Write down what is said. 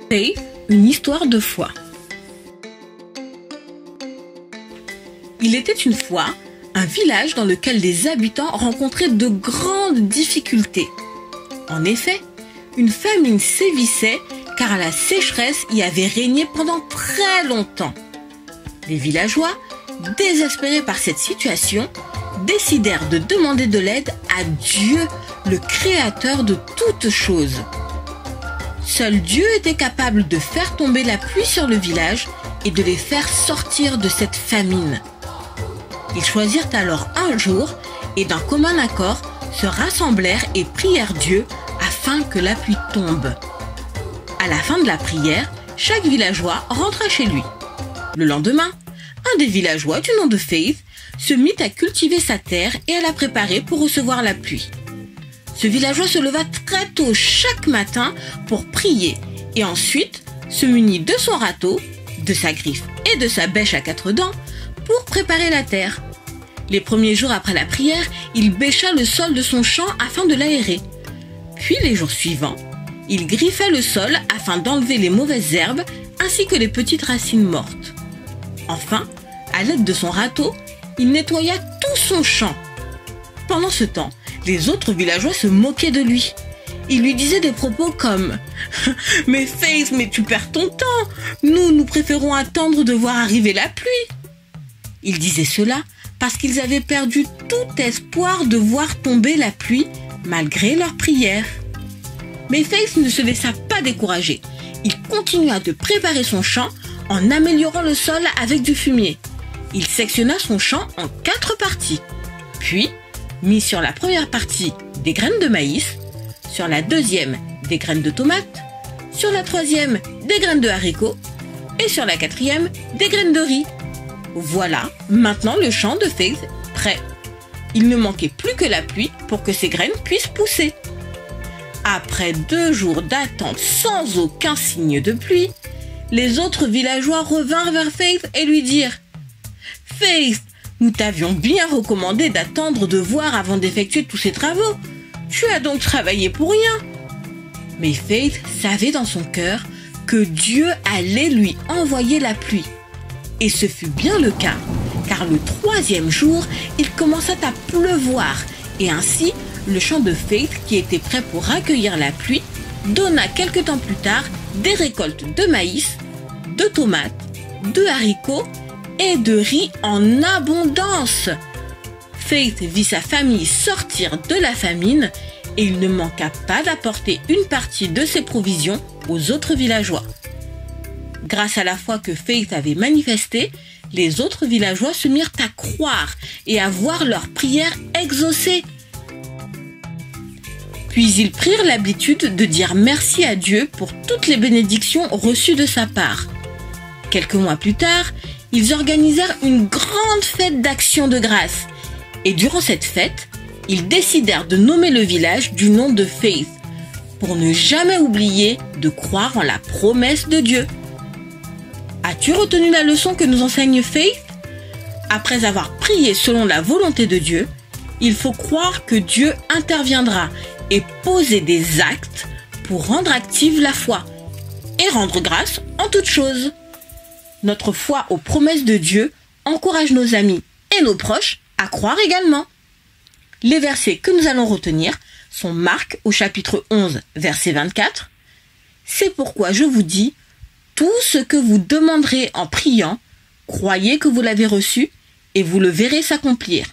Faith, une histoire de foi. Il était une fois un village dans lequel les habitants rencontraient de grandes difficultés. En effet, une famine sévissait car la sécheresse y avait régné pendant très longtemps. Les villageois, désespérés par cette situation, décidèrent de demander de l'aide à Dieu, le créateur de toutes choses. Seul Dieu était capable de faire tomber la pluie sur le village et de les faire sortir de cette famine. Ils choisirent alors un jour et d'un commun accord se rassemblèrent et prièrent Dieu afin que la pluie tombe. À la fin de la prière, chaque villageois rentra chez lui. Le lendemain, un des villageois du nom de Faith se mit à cultiver sa terre et à la préparer pour recevoir la pluie. Ce villageois se leva très tôt chaque matin pour prier et ensuite se munit de son râteau, de sa griffe et de sa bêche à 4 dents pour préparer la terre. Les premiers jours après la prière, il bêcha le sol de son champ afin de l'aérer. Puis les jours suivants, il griffait le sol afin d'enlever les mauvaises herbes ainsi que les petites racines mortes. Enfin, à l'aide de son râteau, il nettoya tout son champ. Pendant ce temps, les autres villageois se moquaient de lui. Ils lui disaient des propos comme « Mais Faith, mais tu perds ton temps. Nous préférons attendre de voir arriver la pluie. » Ils disaient cela parce qu'ils avaient perdu tout espoir de voir tomber la pluie malgré leurs prières. Mais Faith ne se laissa pas décourager. Il continua de préparer son champ en améliorant le sol avec du fumier. Il sectionna son champ en 4 parties. Puis, mit sur la première partie des graines de maïs, sur la deuxième des graines de tomates, sur la troisième des graines de haricots et sur la quatrième des graines de riz. Voilà, maintenant le champ de Faith prêt. Il ne manquait plus que la pluie pour que ces graines puissent pousser. Après 2 jours d'attente sans aucun signe de pluie, les autres villageois revinrent vers Faith et lui dirent « Faith, nous t'avions bien recommandé d'attendre de voir avant d'effectuer tous ces travaux. Tu as donc travaillé pour rien. » Mais Faith savait dans son cœur que Dieu allait lui envoyer la pluie. Et ce fut bien le cas, car le 3e jour, il commença à pleuvoir, et ainsi, le champ de Faith, qui était prêt pour accueillir la pluie, donna quelque temps plus tard des récoltes de maïs, de tomates, de haricots et de riz en abondance. Faith vit sa famille sortir de la famine et il ne manqua pas d'apporter une partie de ses provisions aux autres villageois. Grâce à la foi que Faith avait manifestée, les autres villageois se mirent à croire et à voir leurs prières exaucées. Puis ils prirent l'habitude de dire merci à Dieu pour toutes les bénédictions reçues de sa part. Quelques mois plus tard, ils organisèrent une grande fête d'action de grâce. Et durant cette fête, ils décidèrent de nommer le village du nom de Faith, pour ne jamais oublier de croire en la promesse de Dieu. As-tu retenu la leçon que nous enseigne Faith? Après avoir prié selon la volonté de Dieu, il faut croire que Dieu interviendra et poser des actes pour rendre active la foi et rendre grâce en toutes choses. Notre foi aux promesses de Dieu encourage nos amis et nos proches à croire également. Les versets que nous allons retenir sont Marc au chapitre 11, verset 24. C'est pourquoi je vous dis, tout ce que vous demanderez en priant, croyez que vous l'avez reçu et vous le verrez s'accomplir.